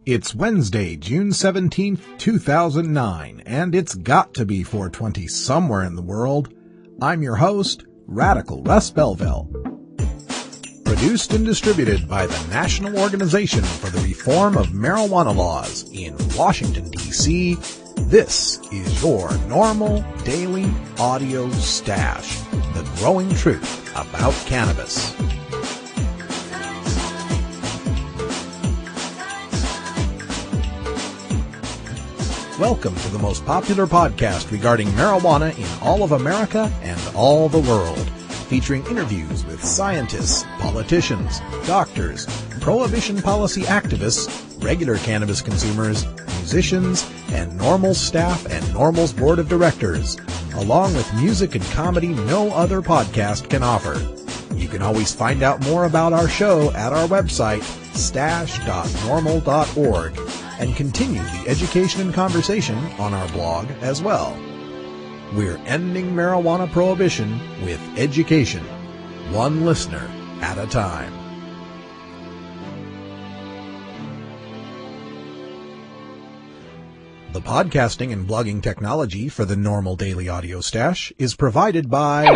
It's Wednesday, June 17th, 2009, and it's got to be 420 somewhere in the world. I'm your host, Radical Russ Belville. Produced and distributed by the National Organization for the Reform of Marijuana Laws in Washington, D.C., this is your NORML Daily Audio Stash, the growing truth about cannabis. Welcome to the most popular podcast regarding marijuana in all of America and all the world, featuring interviews with scientists, politicians, doctors, prohibition policy activists, regular cannabis consumers, musicians, and NORML staff and NORML's board of directors, along with music and comedy no other podcast can offer. You can always find out more about our show at our website, stash.norml.org, and continue the education and conversation on our blog as well. We're ending marijuana prohibition with education, one listener at a time. The podcasting and blogging technology for the NORML Daily Audio Stash is provided by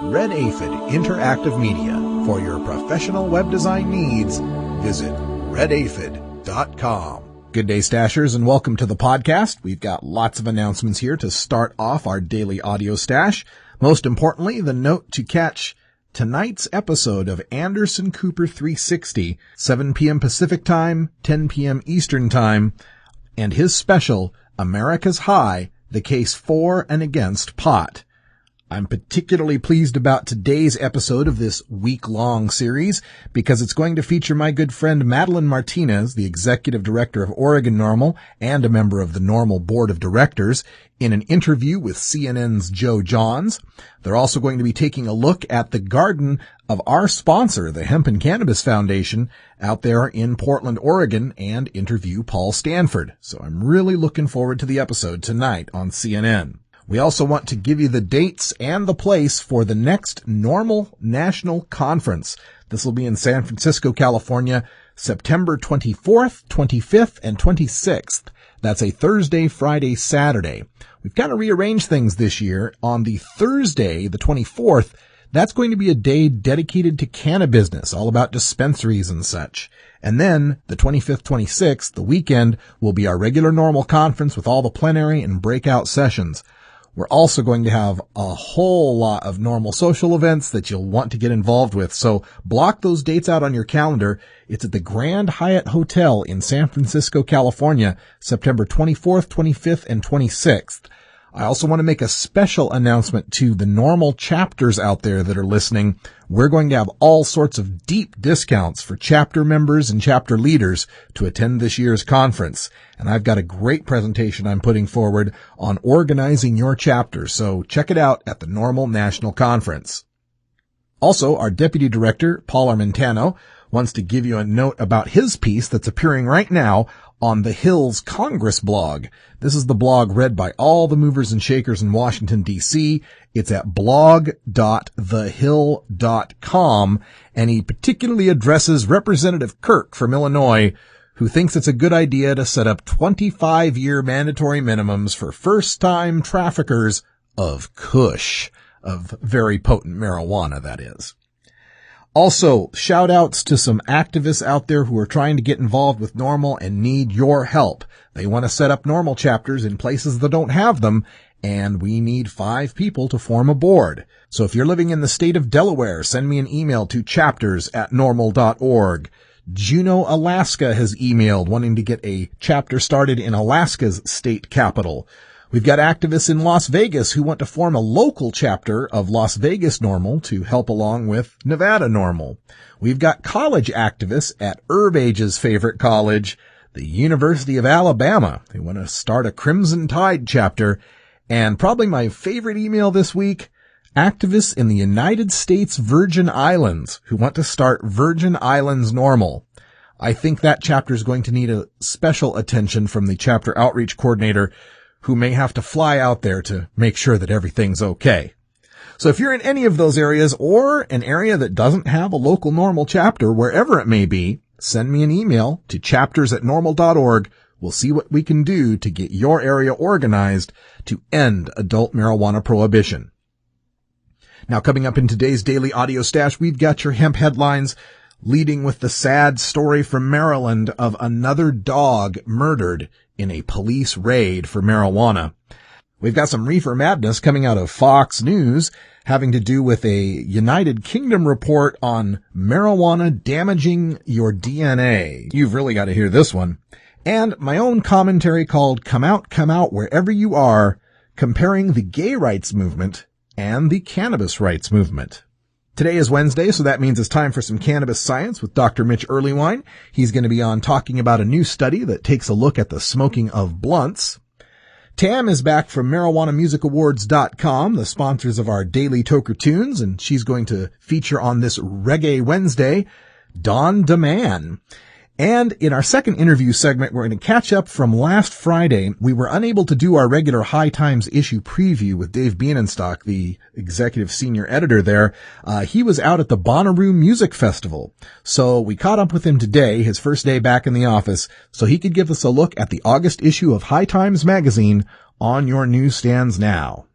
Red Aphid Interactive Media. For your professional web design needs, visit redaphid.com. Good day, Stashers, and welcome to the podcast. We've got lots of announcements here to start off our daily audio stash. Most importantly, the note to catch tonight's episode of Anderson Cooper 360, 7 p.m. Pacific Time, 10 p.m. Eastern Time, and his special, America's High, the case for and against pot. I'm particularly pleased about today's episode of this week-long series because it's going to feature my good friend Madeline Martinez, the executive director of Oregon NORML and a member of the NORML board of directors, in an interview with CNN's Joe Johns. They're also going to be taking a look at the garden of our sponsor, the Hemp and Cannabis Foundation, out there in Portland, Oregon, and interview Paul Stanford. So I'm really looking forward to the episode tonight on CNN. We also want to give you the dates and the place for the next NORML National Conference. This will be in San Francisco, California, September 24th, 25th, and 26th. That's a Thursday, Friday, Saturday. We've kind of rearranged things this year. On the Thursday, the 24th, that's going to be a day dedicated to cannabis, all about dispensaries and such. And then the 25th, 26th, the weekend, will be our regular NORML conference with all the plenary and breakout sessions. We're also going to have a whole lot of NORML social events that you'll want to get involved with. So block those dates out on your calendar. It's at the Grand Hyatt Hotel in San Francisco, California, September 24th, 25th, and 26th. I also want to make a special announcement to the NORML chapters out there that are listening. We're going to have all sorts of deep discounts for chapter members and chapter leaders to attend this year's conference. And I've got a great presentation I'm putting forward on organizing your chapter. So check it out at the NORML National Conference. Also, our deputy director, Paul Armentano, wants to give you a note about his piece that's appearing right now on the Hill's Congress blog. This is the blog read by all the movers and shakers in Washington, D.C. It's at blog.thehill.com, and he particularly addresses Representative Kirk from Illinois, who thinks it's a good idea to set up 25-year mandatory minimums for first-time traffickers of Kush, of very potent marijuana, that is. Also, shout-outs to some activists out there who are trying to get involved with NORML and need your help. They want to set up NORML chapters in places that don't have them, and we need 5 people to form a board. So if you're living in the state of Delaware, send me an email to chapters@norml.org. Juneau, Alaska has emailed wanting to get a chapter started in Alaska's state capital. We've got activists in Las Vegas who want to form a local chapter of Las Vegas NORML to help along with Nevada NORML. We've got college activists at Herb Age's favorite college, the University of Alabama. They want to start a Crimson Tide chapter. And probably my favorite email this week, activists in the United States Virgin Islands who want to start Virgin Islands NORML. I think that chapter is going to need a special attention from the chapter outreach coordinator, who may have to fly out there to make sure that everything's okay. So if you're in any of those areas or an area that doesn't have a local NORML chapter, wherever it may be, send me an email to chapters@normal.org. We'll see what we can do to get your area organized to end adult marijuana prohibition. Now, coming up in today's Daily Audio Stash, we've got your hemp headlines, leading with the sad story from Maryland of another dog murdered in a police raid for marijuana. We've got some reefer madness coming out of Fox News having to do with a United Kingdom report on marijuana damaging your DNA. You've really got to hear this one. And my own commentary called Come Out, Wherever You Are, comparing the gay rights movement and the cannabis rights movement. Today is Wednesday, so that means it's time for some cannabis science with Dr. Mitch Earlywine. He's going to be on talking about a new study that takes a look at the smoking of blunts. Tam is back from MarijuanaMusicAwards.com, the sponsors of our daily Toker Tunes, and she's going to feature on this Reggae Wednesday, Dawn DeMann. And in our second interview segment, we're going to catch up from last Friday. We were unable to do our regular High Times issue preview with Dave Bienenstock, the executive senior editor there. He was out at the Bonnaroo Music Festival. So we caught up with him today, his first day back in the office, so he could give us a look at the August issue of High Times magazine on your newsstands now.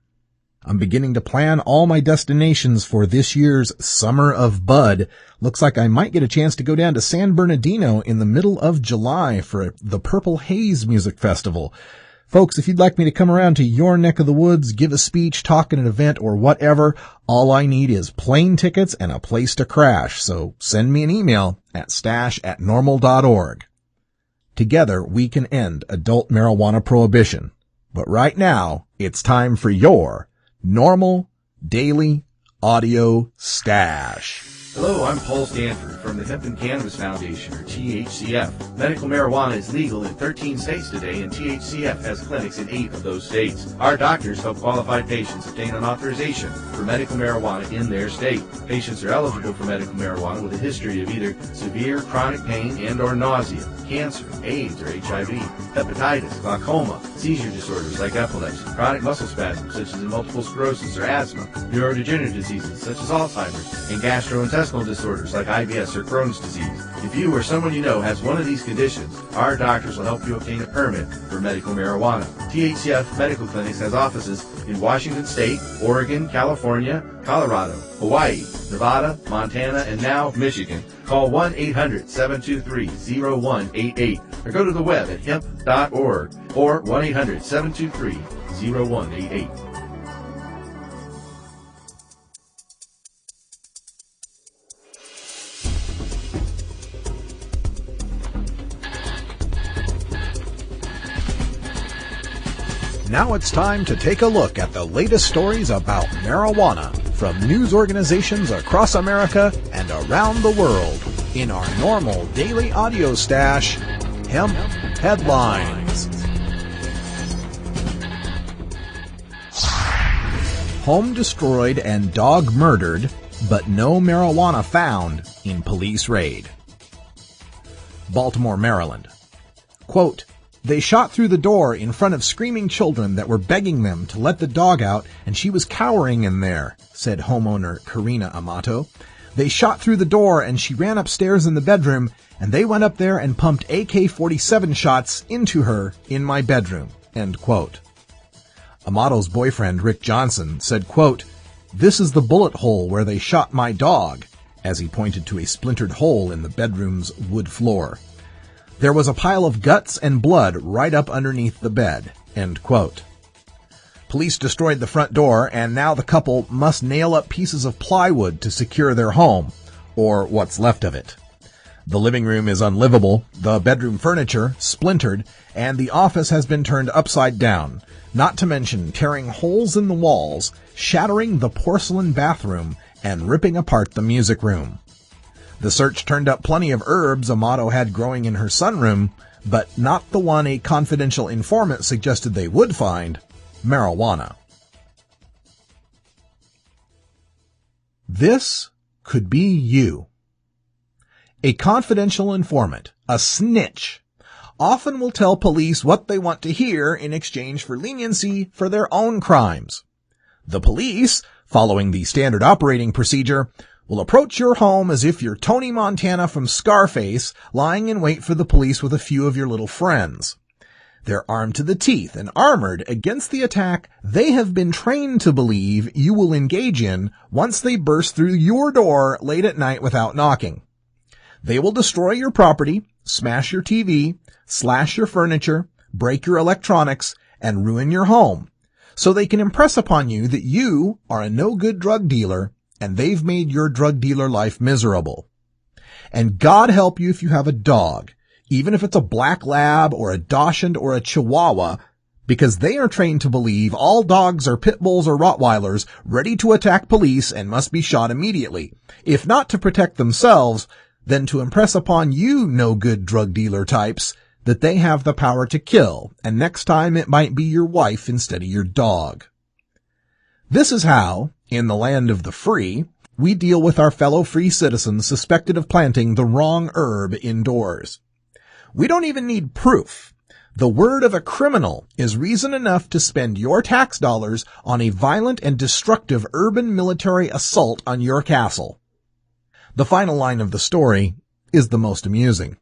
I'm beginning to plan all my destinations for this year's Summer of Bud. Looks like I might get a chance to go down to San Bernardino in the middle of July for the Purple Haze Music Festival. Folks, if you'd like me to come around to your neck of the woods, give a speech, talk at an event, or whatever, all I need is plane tickets and a place to crash. So send me an email at stash@normal.org. Together, we can end adult marijuana prohibition. But right now, it's time for your NORML Daily Audio Stash. Hello, I'm Paul Stanford from the Hemp and Cannabis Foundation, or THCF. Medical marijuana is legal in 13 states today, and THCF has clinics in 8 of those states. Our doctors help qualified patients obtain an authorization for medical marijuana in their state. Patients are eligible for medical marijuana with a history of either severe chronic pain and or nausea, cancer, AIDS or HIV, hepatitis, glaucoma, seizure disorders like epilepsy, chronic muscle spasms such as multiple sclerosis or asthma, neurodegenerative diseases such as Alzheimer's, and gastrointestinal disorders like IBS or Crohn's disease. If you or someone you know has one of these conditions, our doctors will help you obtain a permit for medical marijuana. THCF Medical Clinics has offices in Washington State, Oregon, California, Colorado, Hawaii, Nevada, Montana, and now Michigan. Call 1-800-723-0188 or go to the web at hemp.org or 1-800-723-0188. Now it's time to take a look at the latest stories about marijuana from news organizations across America and around the world in our NORML Daily Audio Stash, Hemp Headlines. Home destroyed and dog murdered, but no marijuana found in police raid. Baltimore, Maryland. Quote, "They shot through the door in front of screaming children that were begging them to let the dog out, and she was cowering in there," said homeowner Karina Amato. "They shot through the door and she ran upstairs in the bedroom, and they went up there and pumped AK-47 shots into her in my bedroom." End quote. Amato's boyfriend, Rick Johnson, said, quote, "This is the bullet hole where they shot my dog," as he pointed to a splintered hole in the bedroom's wood floor. "There was a pile of guts and blood right up underneath the bed." End quote. Police destroyed the front door, and now the couple must nail up pieces of plywood to secure their home, or what's left of it. The living room is unlivable, the bedroom furniture splintered, and the office has been turned upside down, not to mention tearing holes in the walls, shattering the porcelain bathroom, and ripping apart the music room. The search turned up plenty of herbs Amato had growing in her sunroom, but not the one a confidential informant suggested they would find: marijuana. This could be you. A confidential informant, a snitch, often will tell police what they want to hear in exchange for leniency for their own crimes. The police, following the standard operating procedure, will approach your home as if you're Tony Montana from Scarface, lying in wait for the police with a few of your little friends. They're armed to the teeth and armored against the attack they have been trained to believe you will engage in once they burst through your door late at night without knocking. They will destroy your property, smash your TV, slash your furniture, break your electronics, and ruin your home, so they can impress upon you that you are a no-good drug dealer and they've made your drug dealer life miserable. And God help you if you have a dog, even if it's a black lab or a dachshund or a chihuahua, because they are trained to believe all dogs are pit bulls or Rottweilers ready to attack police and must be shot immediately, if not to protect themselves, then to impress upon you no-good drug dealer types that they have the power to kill, and next time it might be your wife instead of your dog. This is how, in the land of the free, we deal with our fellow free citizens suspected of planting the wrong herb indoors. We don't even need proof. The word of a criminal is reason enough to spend your tax dollars on a violent and destructive urban military assault on your castle. The final line of the story is the most amusing.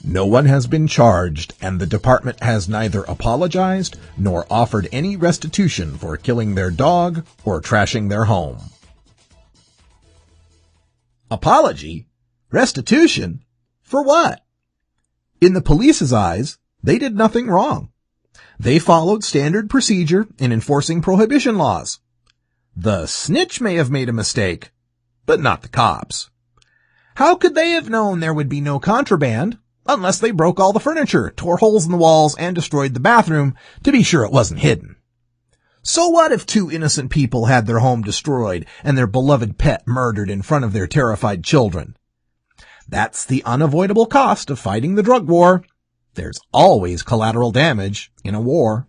No one has been charged, and the department has neither apologized nor offered any restitution for killing their dog or trashing their home. Apology? Restitution? For what? In the police's eyes, they did nothing wrong. They followed standard procedure in enforcing prohibition laws. The snitch may have made a mistake, but not the cops. How could they have known there would be no contraband unless they broke all the furniture, tore holes in the walls, and destroyed the bathroom to be sure it wasn't hidden? So what if two innocent people had their home destroyed and their beloved pet murdered in front of their terrified children? That's the unavoidable cost of fighting the drug war. There's always collateral damage in a war.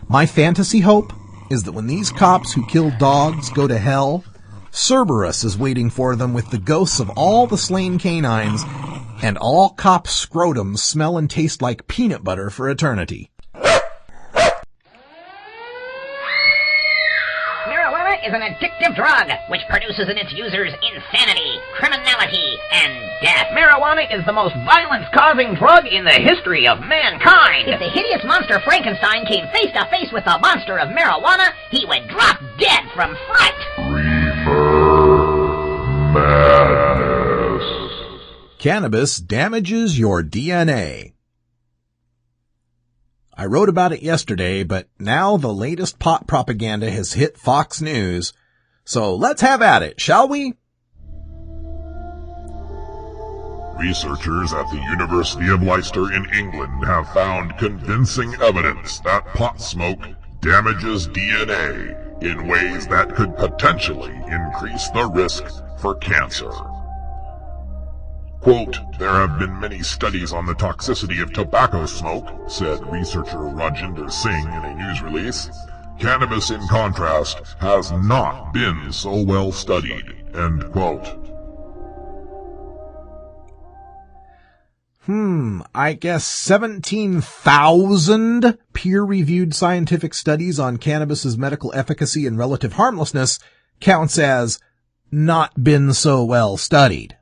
My fantasy hope is that when these cops who kill dogs go to hell, Cerberus is waiting for them with the ghosts of all the slain canines, and all cop scrotums smell and taste like peanut butter for eternity. Marijuana is an addictive drug which produces in its users insanity, criminality, and death. Marijuana is the most violence-causing drug in the history of mankind. If the hideous monster Frankenstein came face to face with the monster of marijuana, he would drop dead from fright. Madness. Cannabis damages your DNA. I wrote about it yesterday, but now the latest pot propaganda has hit Fox News. So let's have at it, shall we? Researchers at the University of Leicester in England have found convincing evidence that pot smoke damages DNA in ways that could potentially increase the risk for cancer. Quote, "There have been many studies on the toxicity of tobacco smoke," said researcher Rajinder Singh in a news release. "Cannabis, in contrast, has not been so well studied." End quote. I guess 17,000 peer-reviewed scientific studies on cannabis's medical efficacy and relative harmlessness counts as not been so well studied.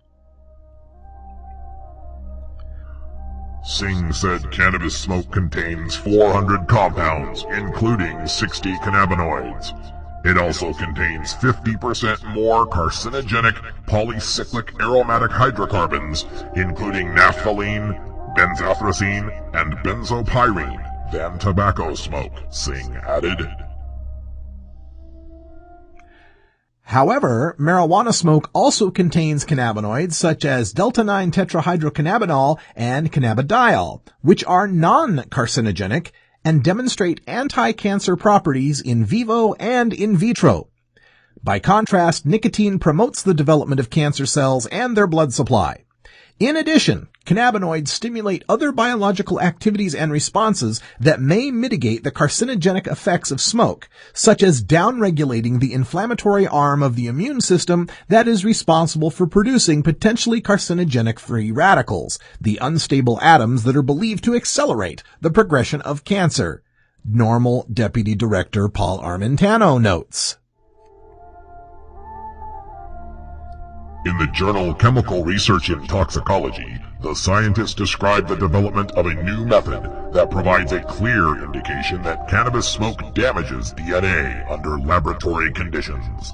Singh said cannabis smoke contains 400 compounds, including 60 cannabinoids. It also contains 50% more carcinogenic polycyclic aromatic hydrocarbons, including naphthalene, benzathracene, and benzopyrene, than tobacco smoke, Singh added. However, marijuana smoke also contains cannabinoids such as delta-9 tetrahydrocannabinol and cannabidiol, which are non-carcinogenic and demonstrate anti-cancer properties in vivo and in vitro. By contrast, nicotine promotes the development of cancer cells and their blood supply. In addition, cannabinoids stimulate other biological activities and responses that may mitigate the carcinogenic effects of smoke, such as downregulating the inflammatory arm of the immune system that is responsible for producing potentially carcinogenic free radicals, the unstable atoms that are believed to accelerate the progression of cancer. NORML Deputy Director Paul Armentano notes. In the journal Chemical Research in Toxicology, the scientists describe the development of a new method that provides a clear indication that cannabis smoke damages DNA under laboratory conditions.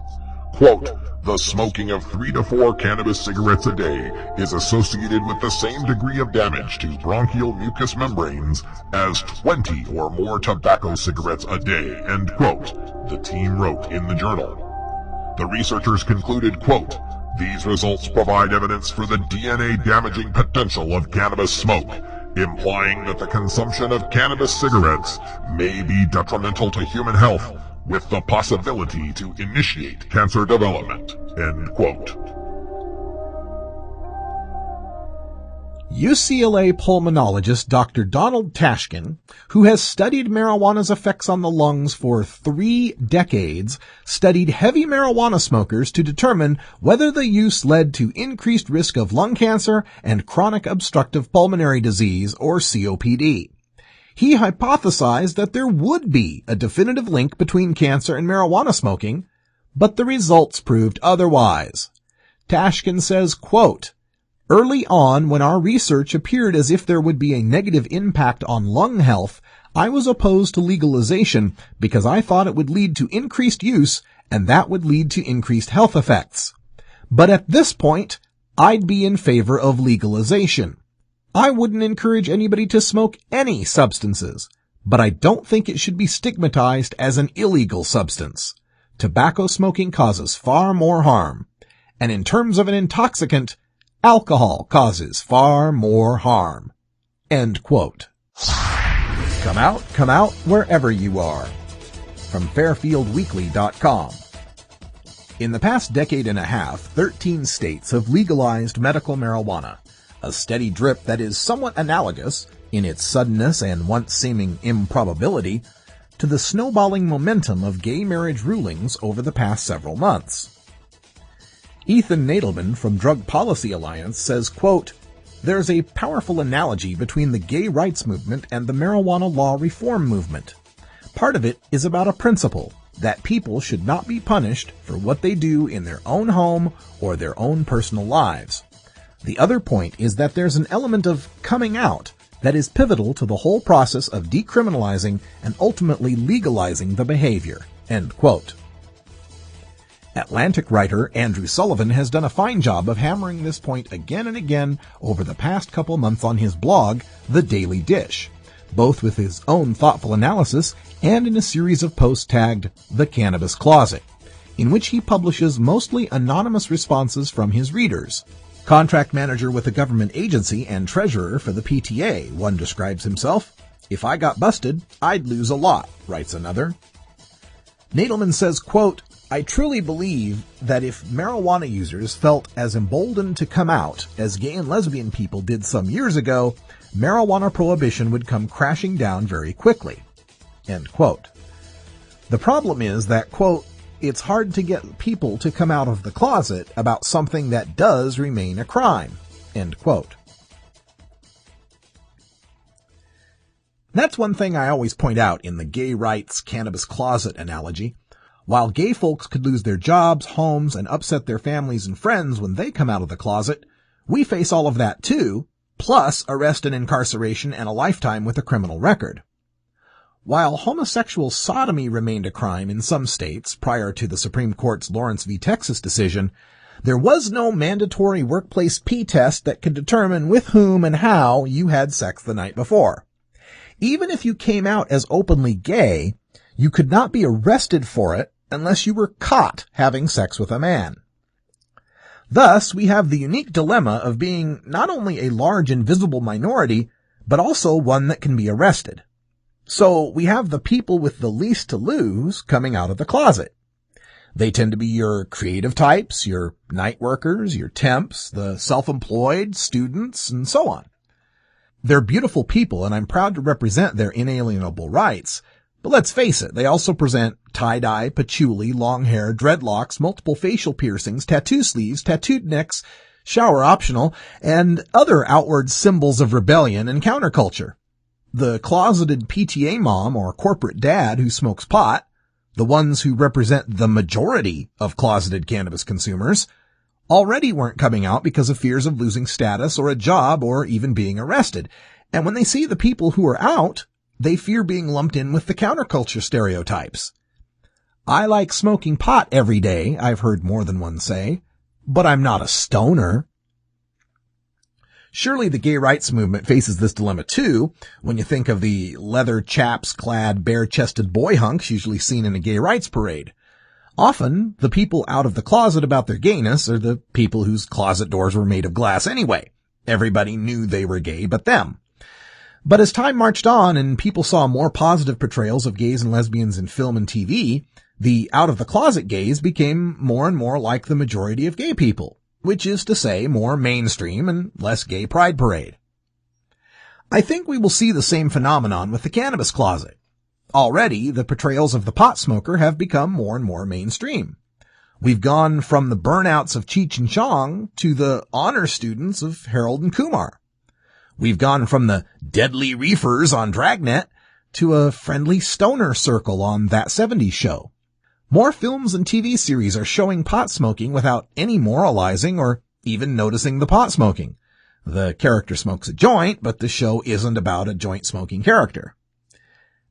Quote, the smoking of 3 to 4 cannabis cigarettes a day is associated with the same degree of damage to bronchial mucous membranes as 20 or more tobacco cigarettes a day, end quote, the team wrote in the journal. The researchers concluded, quote, these results provide evidence for the DNA-damaging potential of cannabis smoke, implying that the consumption of cannabis cigarettes may be detrimental to human health, with the possibility to initiate cancer development, end quote. UCLA pulmonologist Dr. Donald Tashkin, who has studied marijuana's effects on the lungs for 3 decades, studied heavy marijuana smokers to determine whether the use led to increased risk of lung cancer and chronic obstructive pulmonary disease, or COPD. He hypothesized that there would be a definitive link between cancer and marijuana smoking, but the results proved otherwise. Tashkin says, quote, early on, when our research appeared as if there would be a negative impact on lung health, I was opposed to legalization because I thought it would lead to increased use and that would lead to increased health effects. But at this point, I'd be in favor of legalization. I wouldn't encourage anybody to smoke any substances, but I don't think it should be stigmatized as an illegal substance. Tobacco smoking causes far more harm, and in terms of an intoxicant, alcohol causes far more harm. End quote. Come out wherever you are. From FairfieldWeekly.com. In the past decade and a half, 13 states have legalized medical marijuana, a steady drip that is somewhat analogous, in its suddenness and once seeming improbability, to the snowballing momentum of gay marriage rulings over the past several months. Ethan Nadelman from Drug Policy Alliance says, quote, there's a powerful analogy between the gay rights movement and the marijuana law reform movement. Part of it is about a principle that people should not be punished for what they do in their own home or their own personal lives. The other point is that there's an element of coming out that is pivotal to the whole process of decriminalizing and ultimately legalizing the behavior. End quote. Atlantic writer Andrew Sullivan has done a fine job of hammering this point again and again over the past couple months on his blog, The Daily Dish, both with his own thoughtful analysis and in a series of posts tagged The Cannabis Closet, in which he publishes mostly anonymous responses from his readers. Contract manager with a government agency and treasurer for the PTA, one describes himself. If I got busted, I'd lose a lot, writes another. Nadelman says, quote, I truly believe that if marijuana users felt as emboldened to come out as gay and lesbian people did some years ago, marijuana prohibition would come crashing down very quickly. End quote. The problem is that, quote, it's hard to get people to come out of the closet about something that does remain a crime. End quote. That's one thing I always point out in the gay rights cannabis closet analogy. While gay folks could lose their jobs, homes, and upset their families and friends when they come out of the closet, we face all of that too, plus arrest and incarceration and a lifetime with a criminal record. While homosexual sodomy remained a crime in some states prior to the Supreme Court's Lawrence v. Texas decision, there was no mandatory workplace P-test that could determine with whom and how you had sex the night before. Even if you came out as openly gay, you could not be arrested for it unless you were caught having sex with a man. Thus, we have the unique dilemma of being not only a large invisible minority, but also one that can be arrested. So we have the people with the least to lose coming out of the closet. They tend to be your creative types, your night workers, your temps, the self-employed, students, and so on. They're beautiful people, and I'm proud to represent their inalienable rights. But let's face it, they also present tie-dye, patchouli, long hair, dreadlocks, multiple facial piercings, tattoo sleeves, tattooed necks, shower optional, and other outward symbols of rebellion and counterculture. The closeted PTA mom or corporate dad who smokes pot, the ones who represent the majority of closeted cannabis consumers, already weren't coming out because of fears of losing status or a job or even being arrested. And when they see the people who are out, they fear being lumped in with the counterculture stereotypes. I like smoking pot every day, I've heard more than one say, but I'm not a stoner. Surely the gay rights movement faces this dilemma too, when you think of the leather chaps-clad, bare-chested boy hunks usually seen in a gay rights parade. Often, the people out of the closet about their gayness are the people whose closet doors were made of glass anyway. Everybody knew they were gay but them. But as time marched on and people saw more positive portrayals of gays and lesbians in film and TV, the out-of-the-closet gays became more and more like the majority of gay people, which is to say more mainstream and less gay pride parade. I think we will see the same phenomenon with the cannabis closet. Already, the portrayals of the pot smoker have become more and more mainstream. We've gone from the burnouts of Cheech and Chong to the honor students of Harold and Kumar. We've gone from the deadly reefers on Dragnet to a friendly stoner circle on That 70s Show. More films and TV series are showing pot smoking without any moralizing or even noticing the pot smoking. The character smokes a joint, but the show isn't about a joint smoking character.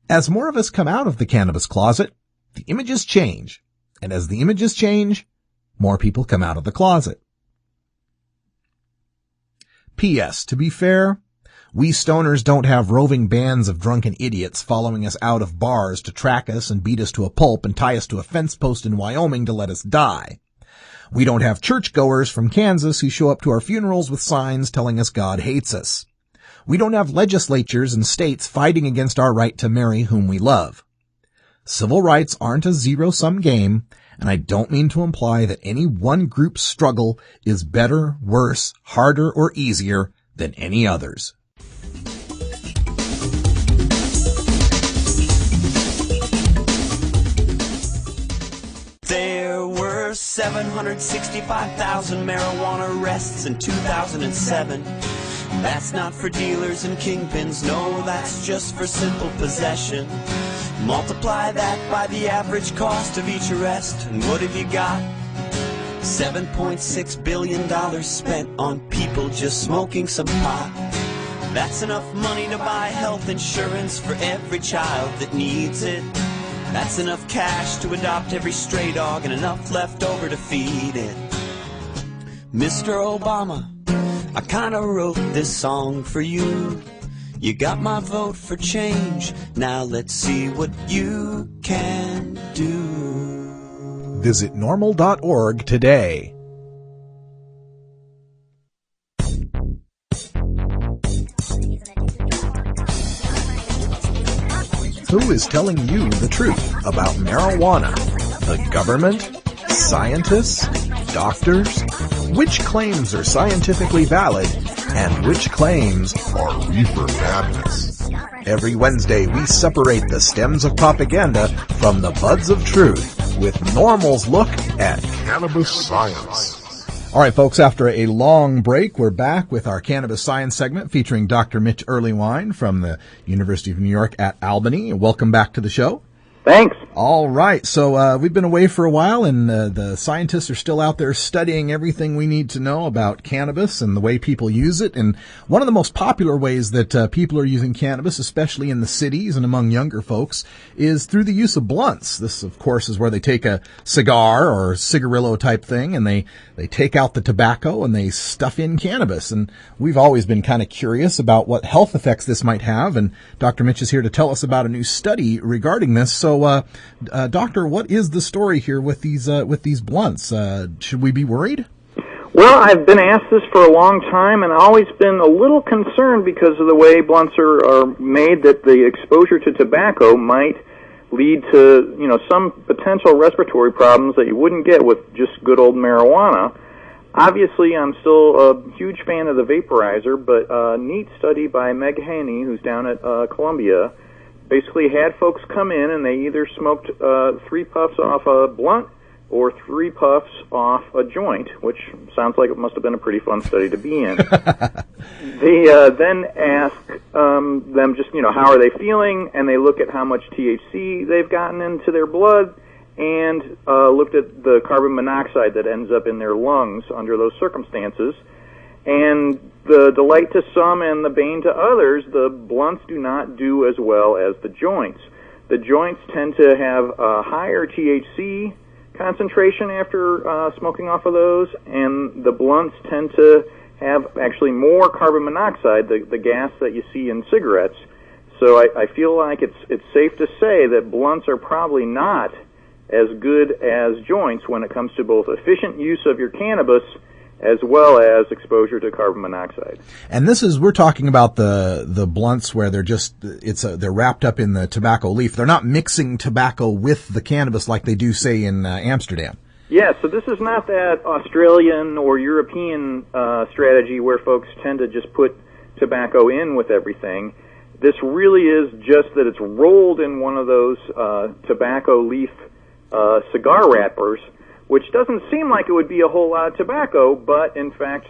As more of us come out of the cannabis closet, the images change. And as the images change, more people come out of the closet. P.S. To be fair, we stoners don't have roving bands of drunken idiots following us out of bars to track us and beat us to a pulp and tie us to a fence post in Wyoming to let us die. We don't have churchgoers from Kansas who show up to our funerals with signs telling us God hates us. We don't have legislatures and states fighting against our right to marry whom we love. Civil rights aren't a zero-sum game, and I don't mean to imply that any one group's struggle is better, worse, harder, or easier than any others. There were 765,000 marijuana arrests in 2007. That's not for dealers and kingpins, no, that's just for simple possession. Multiply that by the average cost of each arrest, and what have you got? $7.6 billion spent on people just smoking some pot. That's enough money to buy health insurance for every child that needs it. That's enough cash to adopt every stray dog and enough left over to feed it. Mr. Obama, I kinda wrote this song for you. You got my vote for change. Now let's see what you can do. Visit NORML.org today. Who is telling you the truth about marijuana? The government? Scientists? Doctors? Which claims are scientifically valid and which claims Are reefer madness. Every Wednesday, we separate the stems of propaganda from the buds of truth with NORML's look at Cannabis science. All right, folks, after a long break, we're back with our cannabis science segment featuring Dr. Mitch Earlywine from the University of New York at Albany. Welcome back to the show. Thanks. All right. So we've been away for a while, and the scientists are still out there studying everything we need to know about cannabis and the way people use it. And one of the most popular ways that people are using cannabis, especially in the cities and among younger folks, is through the use of blunts. This, of course, is where they take a cigar or cigarillo type thing, and they take out the tobacco and they stuff in cannabis. And we've always been kind of curious about what health effects this might have. And Dr. Mitch is here to tell us about a new study regarding this. So, Doctor, what is the story here with these blunts? Should we be worried? Well, I've been asked this for a long time, and I've always been a little concerned because of the way blunts are made, that the exposure to tobacco might lead to, some potential respiratory problems that you wouldn't get with just good old marijuana. Obviously, I'm still a huge fan of the vaporizer, but a neat study by Meg Haney, who's down at Columbia, basically had folks come in and they either smoked 3 puffs off a blunt or 3 puffs off a joint, which sounds like it must have been a pretty fun study to be in. They then asked them just, how are they feeling, and they look at how much THC they've gotten into their blood, and looked at the carbon monoxide that ends up in their lungs under those circumstances. And the delight to some and the bane to others, the blunts do not do as well as the joints. The joints tend to have a higher THC concentration after smoking off of those, and the blunts tend to have actually more carbon monoxide, the gas that you see in cigarettes. So I feel like it's safe to say that blunts are probably not as good as joints when it comes to both efficient use of your cannabis as well as exposure to carbon monoxide. And we're talking about the blunts where they're wrapped up in the tobacco leaf. They're not mixing tobacco with the cannabis like they do, say, in Amsterdam. Yeah, so this is not that Australian or European strategy where folks tend to just put tobacco in with everything. This really is just that it's rolled in one of those tobacco leaf cigar wrappers, which doesn't seem like it would be a whole lot of tobacco, but in fact,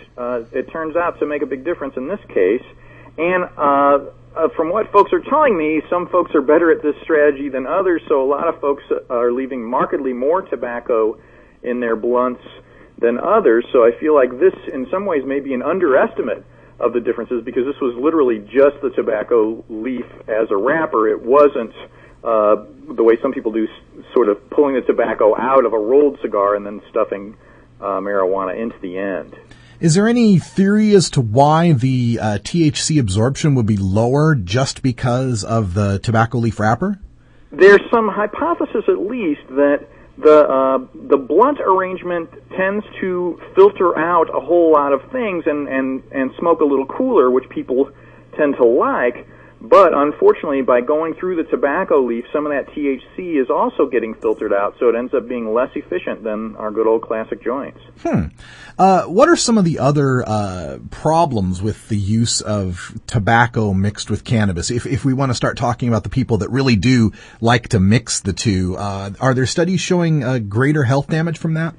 it turns out to make a big difference in this case. And from what folks are telling me, some folks are better at this strategy than others, so a lot of folks are leaving markedly more tobacco in their blunts than others. So I feel like this, in some ways, may be an underestimate of the differences, because this was literally just the tobacco leaf as a wrapper. It wasn't the way some people do, sort of pulling the tobacco out of a rolled cigar and then stuffing marijuana into the end. Is there any theory as to why the THC absorption would be lower just because of the tobacco leaf wrapper? There's some hypothesis, at least, that the blunt arrangement tends to filter out a whole lot of things and smoke a little cooler, which people tend to like. But unfortunately, by going through the tobacco leaf, some of that THC is also getting filtered out, so it ends up being less efficient than our good old classic joints. What are some of the other problems with the use of tobacco mixed with cannabis? If we want to start talking about the people that really do like to mix the two, are there studies showing greater health damage from that?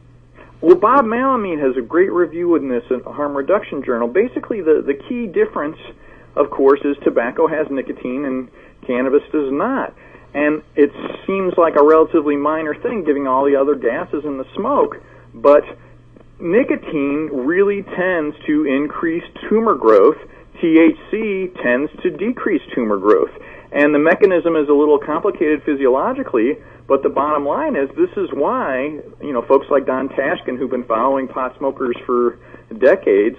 Well, Bob Malamine has a great review in this Harm Reduction Journal. Basically, the key difference, of course, is tobacco has nicotine and cannabis does not. And it seems like a relatively minor thing, given all the other gases in the smoke, but nicotine really tends to increase tumor growth. THC tends to decrease tumor growth. And the mechanism is a little complicated physiologically, but the bottom line is this is why, folks like Don Tashkin, who've been following pot smokers for decades,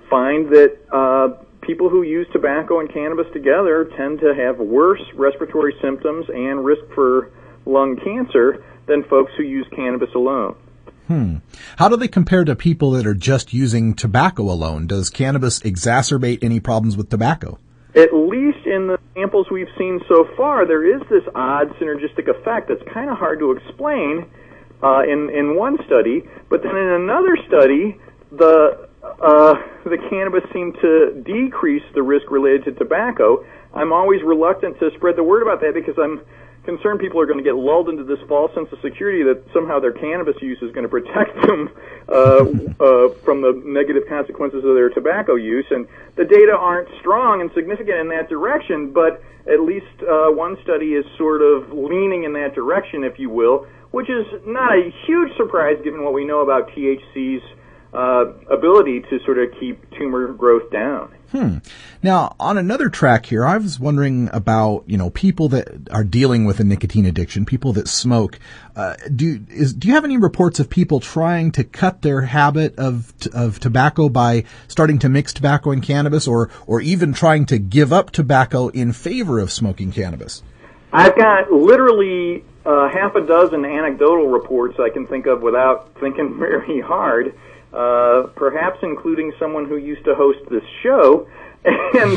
find that people who use tobacco and cannabis together tend to have worse respiratory symptoms and risk for lung cancer than folks who use cannabis alone. How do they compare to people that are just using tobacco alone? Does cannabis exacerbate any problems with tobacco? At least in the samples we've seen so far, there is this odd synergistic effect that's kind of hard to explain in one study, but then in another study, the cannabis seemed to decrease the risk related to tobacco. I'm always reluctant to spread the word about that because I'm concerned people are going to get lulled into this false sense of security that somehow their cannabis use is going to protect them from the negative consequences of their tobacco use. And the data aren't strong and significant in that direction, but at least one study is sort of leaning in that direction, if you will, which is not a huge surprise given what we know about THC's ability to sort of keep tumor growth down. Now, on another track here, I was wondering about, people that are dealing with a nicotine addiction, people that smoke. Do you have any reports of people trying to cut their habit of tobacco by starting to mix tobacco and cannabis, or even trying to give up tobacco in favor of smoking cannabis? I've got literally half a dozen anecdotal reports I can think of without thinking very hard. Perhaps including someone who used to host this show, and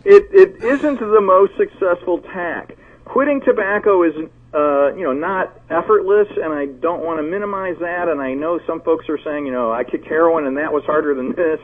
it isn't the most successful tack. Quitting tobacco is, not effortless, and I don't want to minimize that, and I know some folks are saying, I kicked heroin and that was harder than this,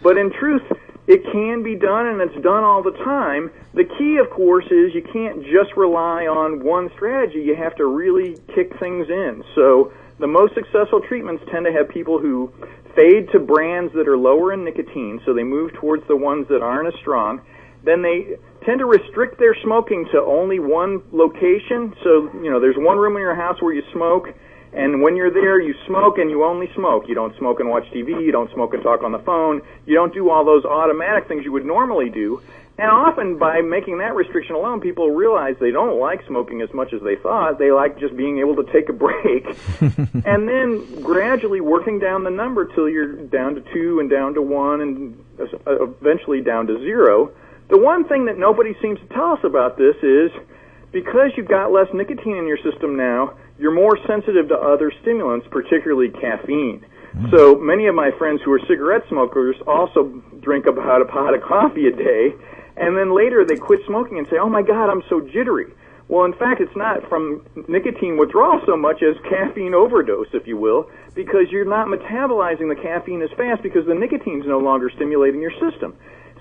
but in truth, it can be done, and it's done all the time. The key, of course, is you can't just rely on one strategy. You have to really kick things in. So the most successful treatments tend to have people who fade to brands that are lower in nicotine, so they move towards the ones that aren't as strong. then they tend to restrict their smoking to only one location. So, there's one room in your house where you smoke, and when you're there, you smoke and you only smoke. You don't smoke and watch TV, you don't smoke and talk on the phone, you don't do all those automatic things you would normally do. And often, by making that restriction alone, people realize they don't like smoking as much as they thought. They like just being able to take a break. And then gradually working down the number till you're down to 2 and down to 1 and eventually down to 0. The one thing that nobody seems to tell us about this is because you've got less nicotine in your system now, you're more sensitive to other stimulants, particularly caffeine. So many of my friends who are cigarette smokers also drink about a pot of coffee a day, and then later they quit smoking and say, oh my God, I'm so jittery. Well, in fact, it's not from nicotine withdrawal so much as caffeine overdose, if you will, because you're not metabolizing the caffeine as fast because the nicotine's no longer stimulating your system.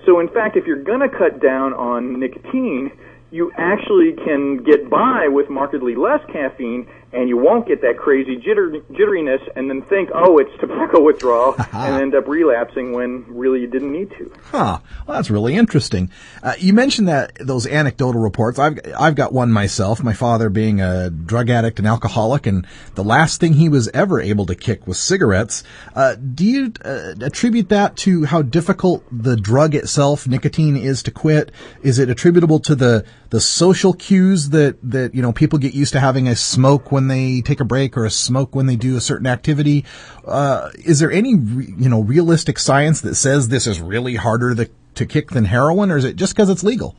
So in fact, if you're going to cut down on nicotine, you actually can get by with markedly less caffeine, and you won't get that crazy jitteriness and then think, oh, it's tobacco withdrawal, and end up relapsing when really you didn't need to. Well, that's really interesting. You mentioned that those anecdotal reports. I've got one myself, my father being a drug addict and alcoholic, and the last thing he was ever able to kick was cigarettes. Do you attribute that to how difficult the drug itself, nicotine, is to quit? Is it attributable to the social cues that people get used to having a smoke when they take a break or a smoke when they do a certain activity? Is there any realistic science that says this is really harder to kick than heroin, or is it just because it's legal?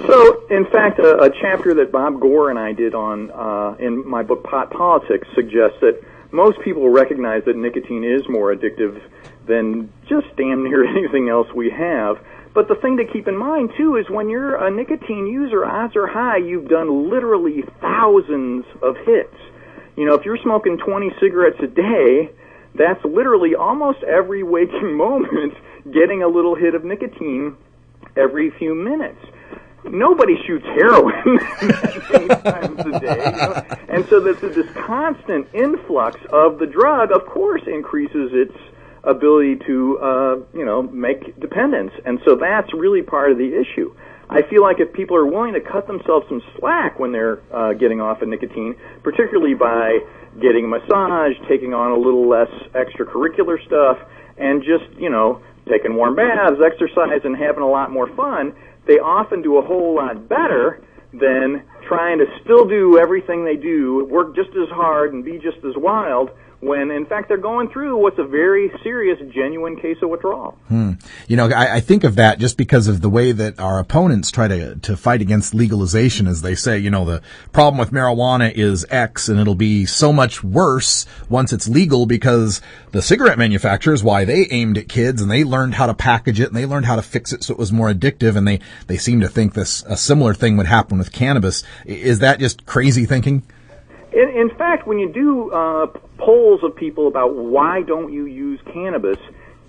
So, in fact, a chapter that Bob Gore and I did on in my book Pot Politics suggests that most people recognize that nicotine is more addictive than just damn near anything else we have. But the thing to keep in mind, too, is when you're a nicotine user, odds are high you've done literally thousands of hits. If you're smoking 20 cigarettes a day, that's literally almost every waking moment getting a little hit of nicotine every few minutes. Nobody shoots heroin many times a day. And so this constant influx of the drug, of course, increases its ability to, make dependence. And so that's really part of the issue. I feel like if people are willing to cut themselves some slack when they're getting off of nicotine, particularly by getting a massage, taking on a little less extracurricular stuff, and just, taking warm baths, exercise, and having a lot more fun, they often do a whole lot better than trying to still do everything they do, work just as hard, and be just as wild, when, in fact, they're going through what's a very serious, genuine case of withdrawal. I think of that just because of the way that our opponents try to fight against legalization, as they say, the problem with marijuana is X, and it'll be so much worse once it's legal because the cigarette manufacturers, why they aimed at kids, and they learned how to package it, and they learned how to fix it so it was more addictive, and they seem to think a similar thing would happen with cannabis. Is that just crazy thinking? In fact, when you do polls of people about why don't you use cannabis,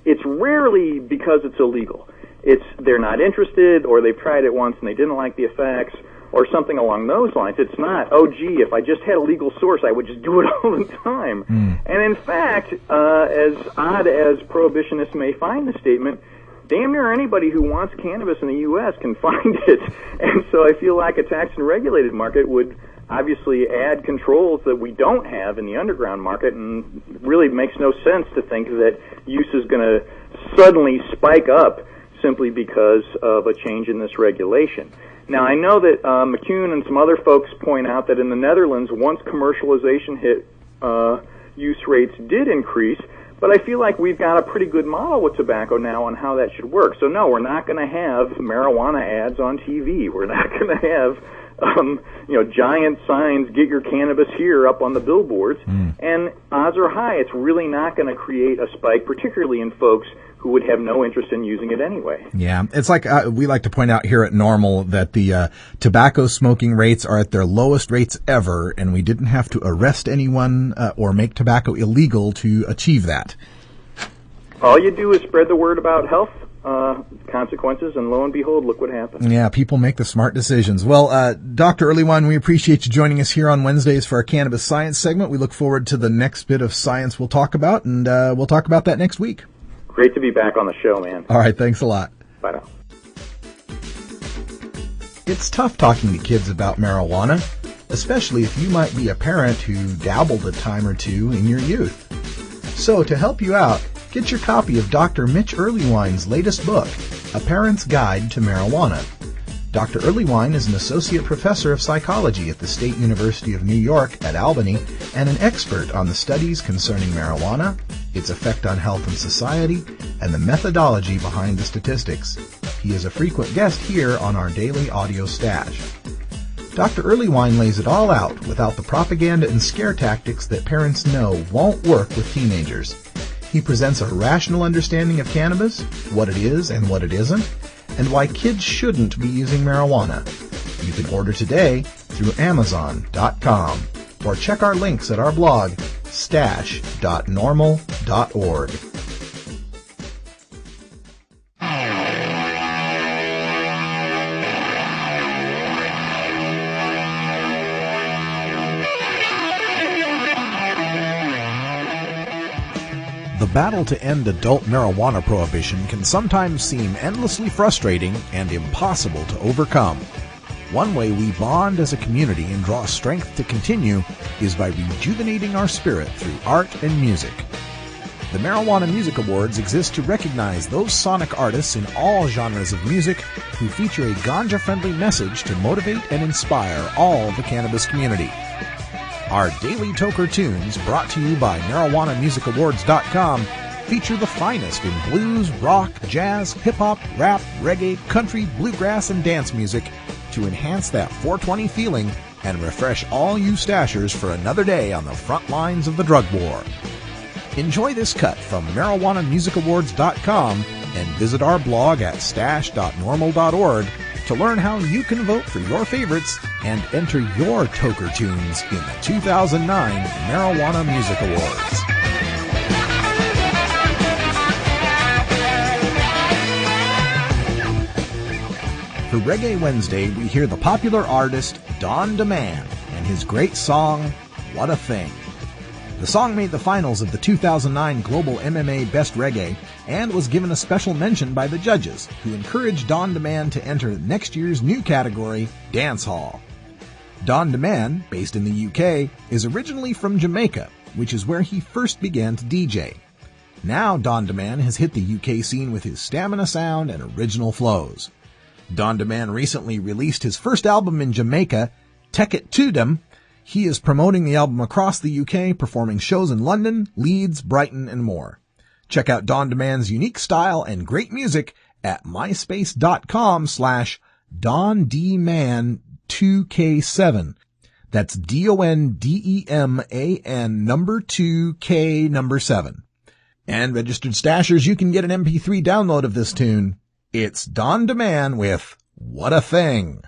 it's rarely because it's illegal. It's they're not interested, or they've tried it once and they didn't like the effects, or something along those lines. It's not, oh, gee, if I just had a legal source, I would just do it all the time. And in fact, as odd as prohibitionists may find the statement, damn near anybody who wants cannabis in the U.S. can find it. And so I feel like a taxed and regulated market would obviously add controls that we don't have in the underground market, and really makes no sense to think that use is going to suddenly spike up simply because of a change in this regulation. Now, I know that McCune and some other folks point out that in the Netherlands, once commercialization hit, use rates did increase, but I feel like we've got a pretty good model with tobacco now on how that should work. So no, we're not going to have marijuana ads on TV. We're not going to have giant signs, get your cannabis here, up on the billboards. And odds are high it's really not going to create a spike, particularly in folks who would have no interest in using it anyway. Yeah, it's like we like to point out here at NORML that the tobacco smoking rates are at their lowest rates ever, and we didn't have to arrest anyone or make tobacco illegal to achieve that. All you do is spread the word about health consequences, and lo and behold, look what happens. Yeah, people make the smart decisions. Well, Dr. Earlywine, we appreciate you joining us here on Wednesdays for our Cannabis Science segment. We look forward to the next bit of science we'll talk about, and we'll talk about that next week. Great to be back on the show, man. All right, thanks a lot. Bye now. It's tough talking to kids about marijuana, especially if you might be a parent who dabbled a time or two in your youth. So to help you out, get your copy of Dr. Mitch Earlywine's latest book, A Parent's Guide to Marijuana. Dr. Earlywine is an associate professor of psychology at the State University of New York at Albany and an expert on the studies concerning marijuana, its effect on health and society, and the methodology behind the statistics. He is a frequent guest here on our daily audio stash. Dr. Earlywine lays it all out without the propaganda and scare tactics that parents know won't work with teenagers. He presents a rational understanding of cannabis, what it is and what it isn't, and why kids shouldn't be using marijuana. You can order today through Amazon.com or check our links at our blog, stash.normal.org. The battle to end adult marijuana prohibition can sometimes seem endlessly frustrating and impossible to overcome. One way we bond as a community and draw strength to continue is by rejuvenating our spirit through art and music. The Marijuana Music Awards exist to recognize those sonic artists in all genres of music who feature a ganja-friendly message to motivate and inspire all the cannabis community. Our daily Toker tunes, brought to you by MarijuanaMusicAwards.com, feature the finest in blues, rock, jazz, hip-hop, rap, reggae, country, bluegrass, and dance music to enhance that 420 feeling and refresh all you stashers for another day on the front lines of the drug war. Enjoy this cut from MarijuanaMusicAwards.com and visit our blog at stash.normal.org to learn how you can vote for your favorites and enter your Toker tunes in the 2009 Marijuana Music Awards. For Reggae Wednesday, we hear the popular artist Don DeMann and his great song, What a Thing. The song made the finals of the 2009 Global MMA Best Reggae and was given a special mention by the judges, who encouraged Don DeMann to enter next year's new category, Dancehall. Don DeMann, based in the UK, is originally from Jamaica, which is where he first began to DJ. Now Don DeMann has hit the UK scene with his stamina sound and original flows. Don DeMann recently released his first album in Jamaica, Tek It To Dem. He is promoting the album across the UK, performing shows in London, Leeds, Brighton, and more. Check out Don DeMann's unique style and great music at myspace.com/DonDeman2K7. That's DONDEMAN 2K7. And registered stashers, you can get an MP3 download of this tune. It's Don DeMann with What a Thing.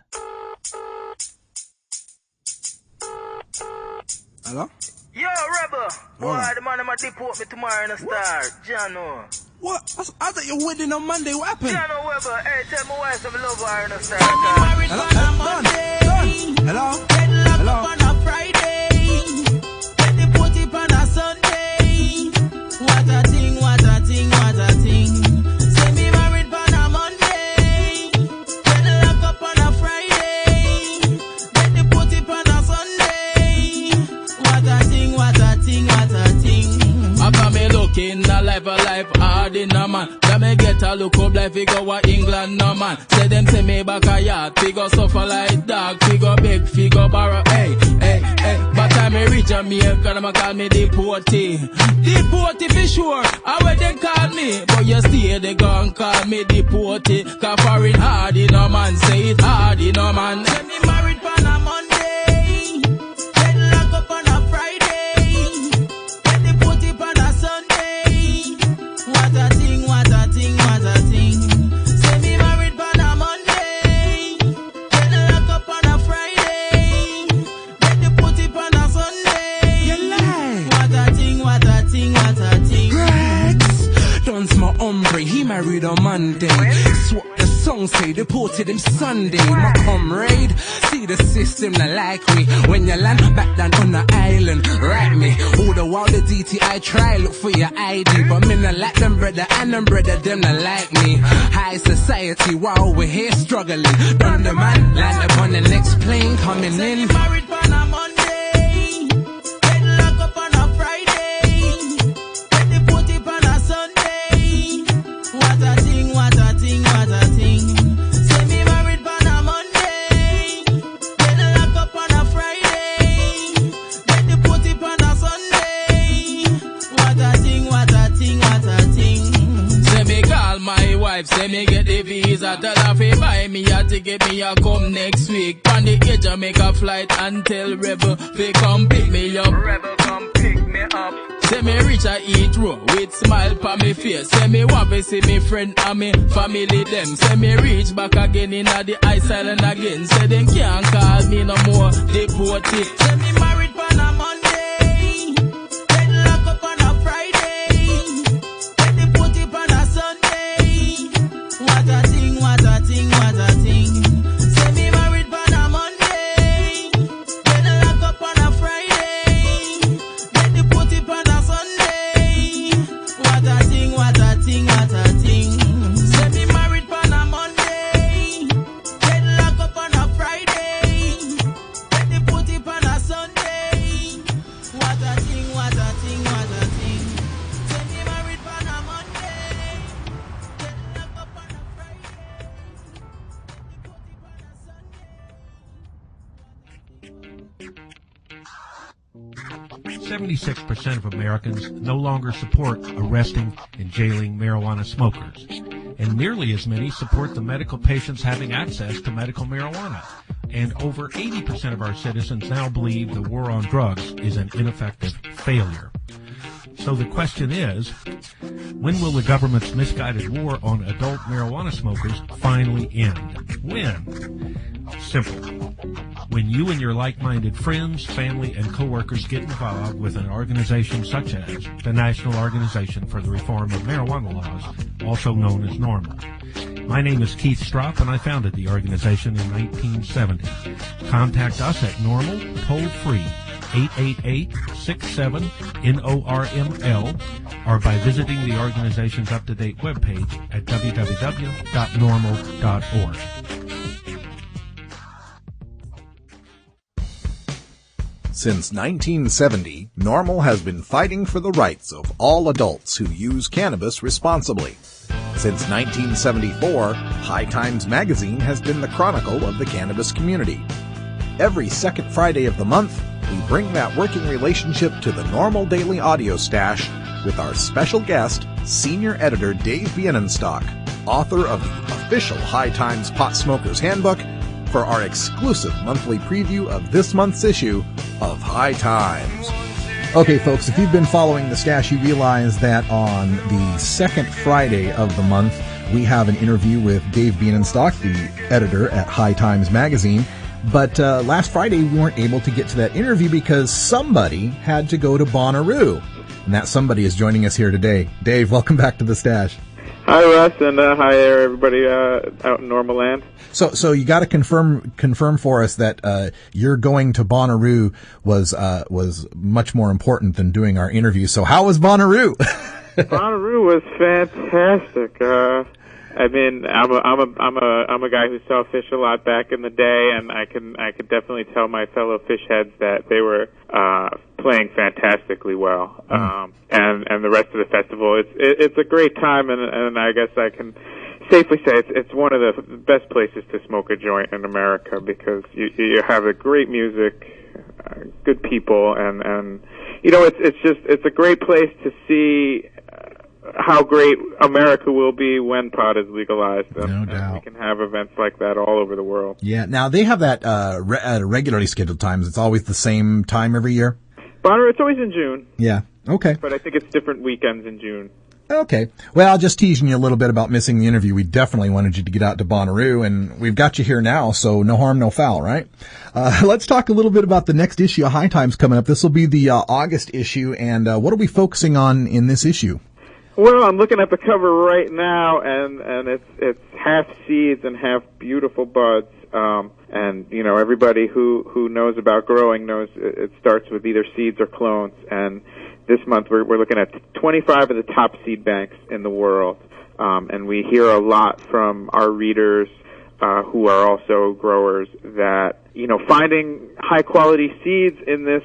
Hello? Yo, Rebel! Why the man might deport me tomorrow in a star? Jano. What? I thought you were wedding on Monday. What happened? Jano Weber, hey, tell my wife I'm love her in a star. Hello? Hello? Hello? On a Friday, get the put it on a Sunday. What a thing, what a thing, what a thing. Say me married on a Monday, get the lock up on a Friday, get the put it on a Sunday. What a thing, what a thing, what a thing. I got me looking a life hard in a man. Let me get a look up like figure what England no man. Say them say me back a yard, figure suffer like dog, figure big, figure borrow, hey, hey, hey. But time me reach Jamaica, them call me deportee. Deportee for sure, I where they call me. But you stay, they gon' call me deportee. Cause foreign hard in a man, say it hard in a man. Let me married on a Monday, get locked up on a Friday, get the put it on a Sunday. What a thing, what a thing, what a thing. Say me married on a Monday, get locked up on a Friday, get the put it on a Sunday. You lie. What a thing, what a thing, what a thing. Rex, dance my ombre. pray he married on Monday. That's what the song say, deported him Sunday. My comrade, see the system not like me. When you land back down on the island, right me. All the while the DTI try look for your ID, but me not like them brother and them brother them not like me. High society while we're here struggling. Done the man, land up on the next plane coming in. Married on a Monday, get locked up on a Friday, get deported on a Sunday. What a thing, what a thing, what a thing. Say me married on a Monday, get locked up on a Friday, get deported on a Sunday. What a thing, what a thing, what a thing. Say me call my wife, say me get the visa, tell her fi buy me a ticket, me a come next week. On the edge I make a flight and tell Rebel fi come pick me up. Rebel come pick me up. Say me reach a eat row with smile pa me face. Say me want to see me friend and me family them. Say me reach back again in the ice island again. Say them can't call me no more deported. Say me married on a Monday, get locked up on a Friday, get deported on a Sunday. What a thing, what a thing, what a thing. Say me married on a Monday, get locked up on a Friday, get deported on a Sunday. What a thing, what a thing, what a thing. Say me married on a Monday, get locked up on a Friday, get deported on a Sunday. What a thing, what a thing, what a thing. Say me married on a Monday, get locked up on a Friday, deported on a Sunday. 76% of Americans no longer support arresting and jailing marijuana smokers, and nearly as many support the medical patients having access to medical marijuana. And over 80% of our citizens now believe the war on drugs is an ineffective failure. So the question is, when will the government's misguided war on adult marijuana smokers finally end? When? Simple. When you and your like-minded friends, family, and coworkers get involved with an organization such as the National Organization for the Reform of Marijuana Laws, also known as NORML. My name is Keith Stropp, and I founded the organization in 1970. Contact us at NORML, toll-free, 888-67-NORML, or by visiting the organization's up-to-date webpage at www.norml.org. Since 1970, NORML has been fighting for the rights of all adults who use cannabis responsibly. Since 1974, High Times magazine has been the chronicle of the cannabis community. Every second Friday of the month, we bring that working relationship to the NORML Daily Audio Stash with our special guest, Senior Editor Dave Bienenstock, author of the official High Times Pot Smokers Handbook, for our exclusive monthly preview of this month's issue of High Times. Okay, folks, if you've been following the stash, you realize that on the second Friday of the month, we have an interview with Dave Bienenstock, the editor at High Times Magazine. But last Friday, we weren't able to get to that interview because somebody had to go to Bonnaroo. And that somebody is joining us here today. Dave, welcome back to the stash. Hi, Russ, and hi there, everybody out in Normal Land. So you got to confirm for us that your going to Bonnaroo was much more important than doing our interview. So how was Bonnaroo? Bonnaroo was fantastic. I mean, I'm a guy who saw fish a lot back in the day, and I could definitely tell my fellow fish heads that they were playing fantastically well. And the rest of the festival, it's a great time, and I guess I can safely say it's one of the best places to smoke a joint in America, because you have a great music, good people, and you know, it's a great place to see how great America will be when pot is legalized. No doubt. And we can have events like that all over the world. Yeah. Now, they have that at regularly scheduled times. It's always the same time every year? Bonnaroo, it's always in June. Yeah. Okay. But I think it's different weekends in June. Okay. Well, just teasing you a little bit about missing the interview. We definitely wanted you to get out to Bonnaroo, and we've got you here now, so no harm, no foul, right? Let's talk a little bit about the next issue of High Times coming up. This will be the August issue, and what are we focusing on in this issue? Well, I'm looking at the cover right now, and it's half seeds and half beautiful buds. And you know, everybody who knows about growing knows it starts with either seeds or clones. And this month we're looking at 25 of the top seed banks in the world. And we hear a lot from our readers who are also growers that, you know, finding high quality seeds in this,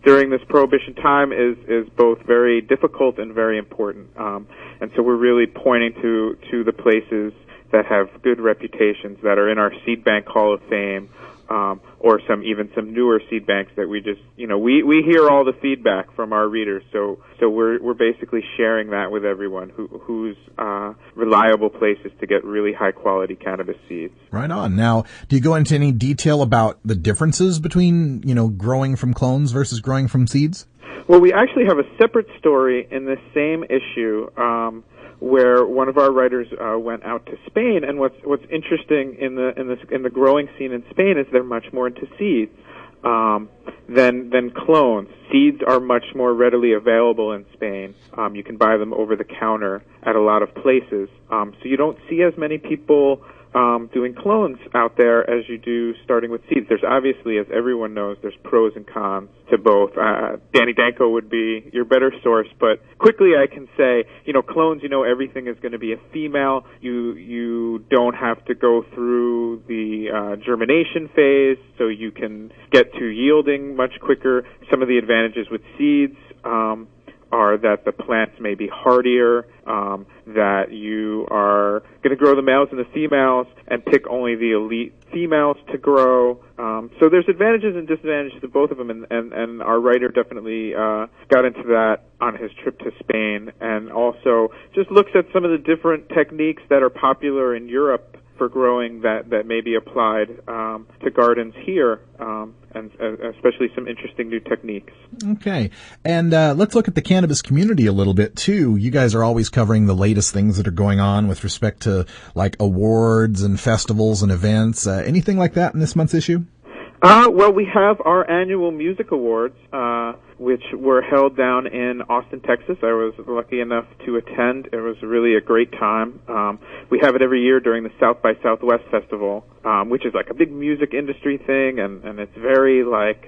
during this prohibition time is both very difficult and very important. And so we're really pointing to the places that have good reputations, that are in our seed bank Hall of Fame, or some newer seed banks that we just, you know, we hear all the feedback from our readers, so we're basically sharing that with everyone who's reliable places to get really high quality cannabis seeds. Right on. Now, do you go into any detail about the differences between, you know, growing from clones versus growing from seeds? Well, we actually have a separate story in this same issue, where one of our writers went out to Spain, and what's interesting in the growing scene in Spain is they're much more into seeds than clones. Seeds are much more readily available in Spain. You can buy them over the counter at a lot of places. So you don't see as many people doing clones out there as you do starting with seeds. There's obviously, as everyone knows, there's pros and cons to both. Danny Danko would be your better source, but quickly I can say, you know, clones, you know, everything is going to be a female. You don't have to go through the germination phase, so you can get to yielding much quicker. Some of the advantages with seeds are that the plants may be hardier, that you are going to grow the males and the females and pick only the elite females to grow. So there's advantages and disadvantages to both of them, and our writer definitely got into that on his trip to Spain, and also just looks at some of the different techniques that are popular in Europe for growing that may be applied to gardens here, and especially some interesting new techniques. Okay. And let's look at the cannabis community a little bit, too. You guys are always covering the latest things that are going on with respect to, like, awards and festivals and events. Anything like that in this month's issue? Well, we have our annual music awards, which were held down in Austin, Texas. I was lucky enough to attend. It was really a great time. We have it every year during the South by Southwest Festival, which is like a big music industry thing, and it's very like,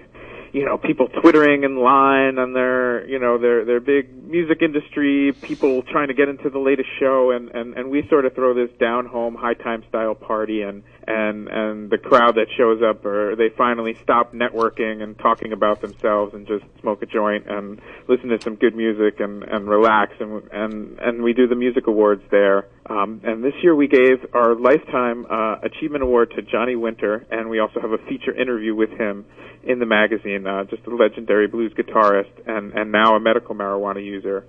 you know, people twittering in line on their big music industry, people trying to get into the latest show, and we sort of throw this down home high time style party, and the crowd that shows up, or they finally stop networking and talking about themselves and just smoke a joint and listen to some good music and relax, and we do the music awards there. And this year we gave our Lifetime Achievement Award to Johnny Winter, and we also have a feature interview with him in the magazine, just a legendary blues guitarist and now a medical marijuana user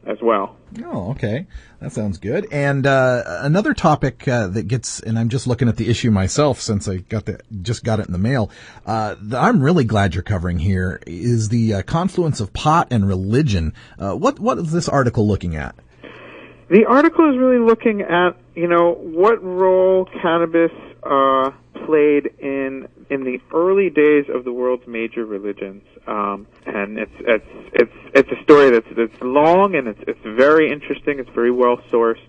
as well. Oh, okay. That sounds good. And another topic that gets, and I'm just looking at the issue myself since I just got it in the mail, that I'm really glad you're covering here, is the confluence of pot and religion. What is this article looking at? The article is really looking at, you know, what role cannabis played in the early days of the world's major religions, and it's a story that's long, and it's very interesting. It's very well sourced.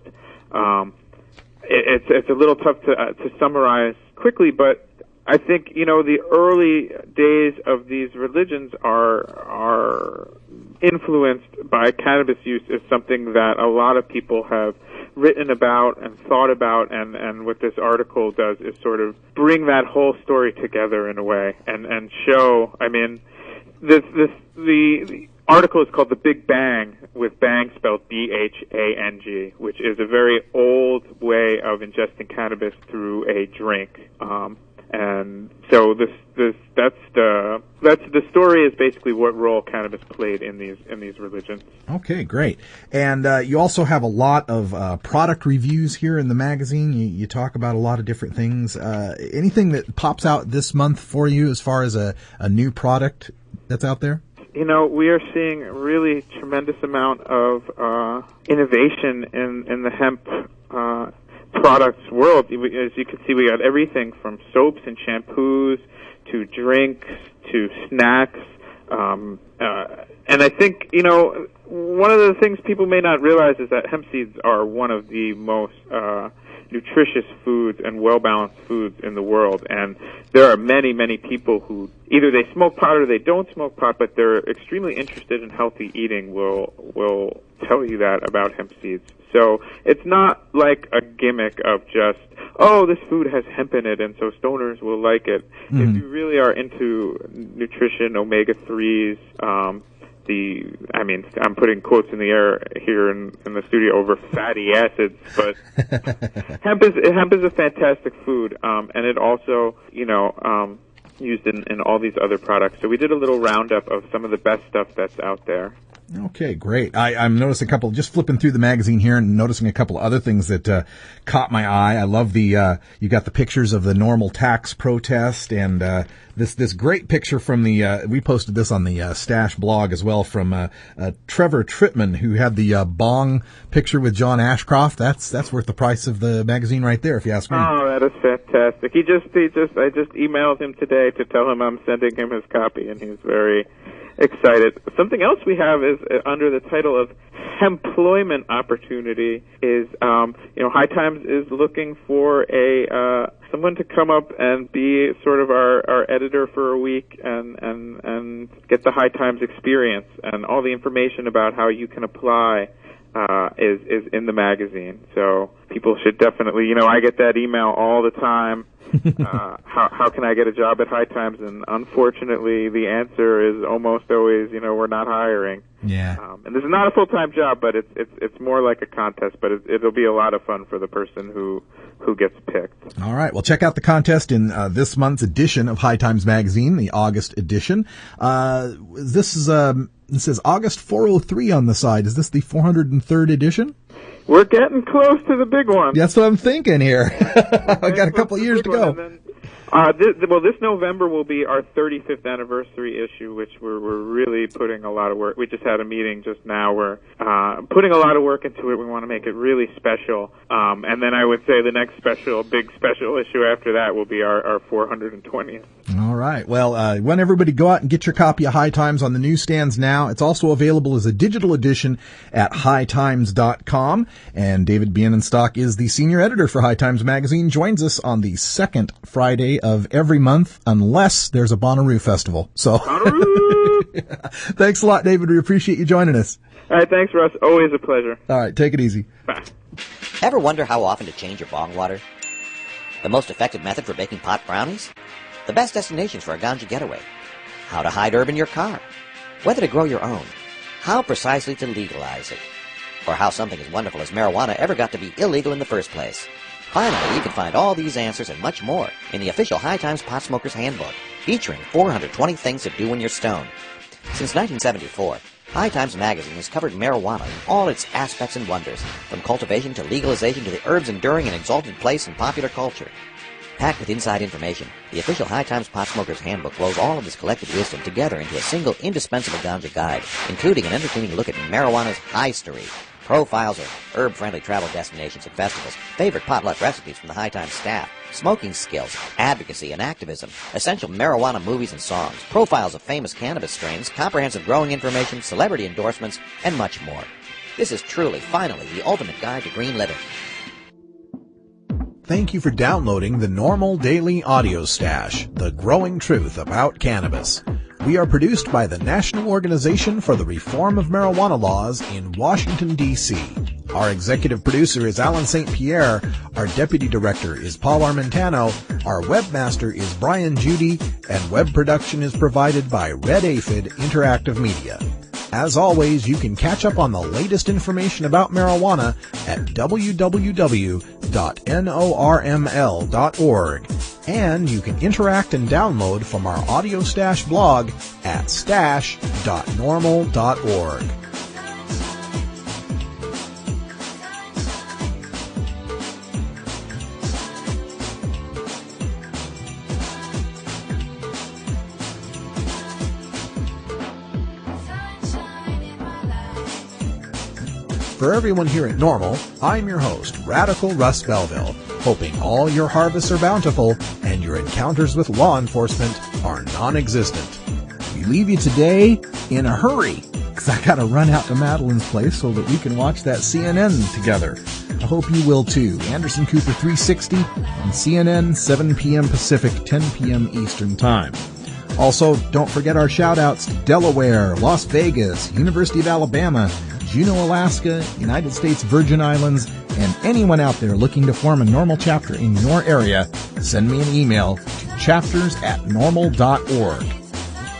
It's a little tough to summarize quickly, but I think, you know, the early days of these religions are influenced by cannabis use is something that a lot of people have written about and thought about, and what this article does is sort of bring that whole story together in a way and show. I mean, the article is called "The Big Bang," with "bang" spelled B-H-A-N-G, which is a very old way of ingesting cannabis through a drink. And so that's the story is basically what role cannabis played in these religions. Okay, great. And you also have a lot of product reviews here in the magazine. You talk about a lot of different things. Anything that pops out this month for you as far as a new product that's out there? You know, we are seeing a really tremendous amount of innovation in the hemp products world. As you can see, we got everything from soaps and shampoos to drinks to snacks, And I think, one of the things people may not realize is that hemp seeds are one of the most nutritious foods and well-balanced foods in the world. And there are many, many people who either they smoke pot or they don't smoke pot, but they're extremely interested in healthy eating will tell you that about hemp seeds. So it's not like a gimmick of just, oh, this food has hemp in it, and so stoners will like it. Mm-hmm. If you really are into nutrition, omega-3s, I'm putting quotes in the air here in the studio over fatty acids, but hemp is a fantastic food, and it also, used in all these other products. So we did a little roundup of some of the best stuff that's out there. Okay, great. I'm noticing just flipping through the magazine here and noticing a couple of other things that caught my eye. I love you got the pictures of the NORML tax protest and this great picture from we posted this on the Stash blog as well from Trevor Trittman, who had the bong picture with John Ashcroft. That's worth the price of the magazine right there, if you ask me. Oh, that is fantastic. I just emailed him today to tell him I'm sending him his copy, and he's very excited. Something else we have is under the title of Hemployment Opportunity is, High Times is looking for someone to come up and be sort of our editor for a week and get the High Times experience, and all the information about how you can apply is in the magazine. So people should definitely, I get that email all the time. How can I get a job at High Times? And unfortunately, the answer is almost always, we're not hiring. Yeah. And this is not a full-time job, but it's more like a contest. But it'll be a lot of fun for the person who gets picked. All right. Well, check out the contest in this month's edition of High Times Magazine, the August edition. This is it says August 403 on the side. Is this the 403rd edition? We're getting close to the big one. That's what I'm thinking here. I got a couple of years to go. This November will be our 35th anniversary issue, which we're really putting a lot of work. We just had a meeting just now. We're putting a lot of work into it. We want to make it really special. And then I would say the next big special issue after that will be our 420th. All right. Well, I want everybody to go out and get your copy of High Times on the newsstands now. It's also available as a digital edition at hightimes.com. And David Bienenstock is the senior editor for High Times Magazine, joins us on the second Friday of every month, unless there's a Bonnaroo festival. So thanks a lot, David. We appreciate you joining us. All right. Thanks, Russ. Always a pleasure. All right. Take it easy. Bye. Ever wonder how often to change your bong water? The most effective method for baking pot brownies? The best destinations for a ganja getaway? How to hide herb in your car? Whether to grow your own? How precisely to legalize it? Or how something as wonderful as marijuana ever got to be illegal in the first place? Finally, you can find all these answers and much more in the official High Times Pot Smoker's Handbook, featuring 420 things to do when you're stoned. Since 1974, High Times Magazine has covered marijuana in all its aspects and wonders, from cultivation to legalization to the herb's enduring and exalted place in popular culture. Packed with inside information, the official High Times Pot Smoker's Handbook rolls all of this collected wisdom together into a single indispensable ganja guide, including an entertaining look at marijuana's history, profiles of herb-friendly travel destinations and festivals, favorite potluck recipes from the High Times staff, smoking skills, advocacy and activism, essential marijuana movies and songs, profiles of famous cannabis strains, comprehensive growing information, celebrity endorsements, and much more. This is truly, finally, the ultimate guide to green living. Thank you for downloading the NORML Daily Audio Stash, the growing truth about cannabis. We are produced by the National Organization for the Reform of Marijuana Laws in Washington, D.C. Our executive producer is Alan St. Pierre. Our deputy director is Paul Armentano. Our webmaster is Brian Judy. And web production is provided by Red Aphid Interactive Media. As always, you can catch up on the latest information about marijuana at www.norml.org. And you can interact and download from our Audio Stash blog at stash.norml.org. For everyone here at NORML, I'm your host, Radical Russ Belville, hoping all your harvests are bountiful and your encounters with law enforcement are non-existent. We leave you today in a hurry because I got to run out to Madeline's place so that we can watch that CNN together. I hope you will too. Anderson Cooper 360 on CNN, 7 p.m. Pacific, 10 p.m. Eastern Time. Also, don't forget our shout-outs to Delaware, Las Vegas, University of Alabama, Juneau, Alaska, United States Virgin Islands, and anyone out there looking to form a NORML chapter in your area. Send me an email to chapters@norml.org.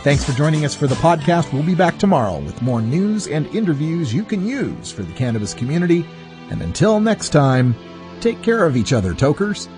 Thanks for joining us for the podcast. We'll be back tomorrow with more news and interviews you can use for the cannabis community. And until next time, take care of each other, tokers.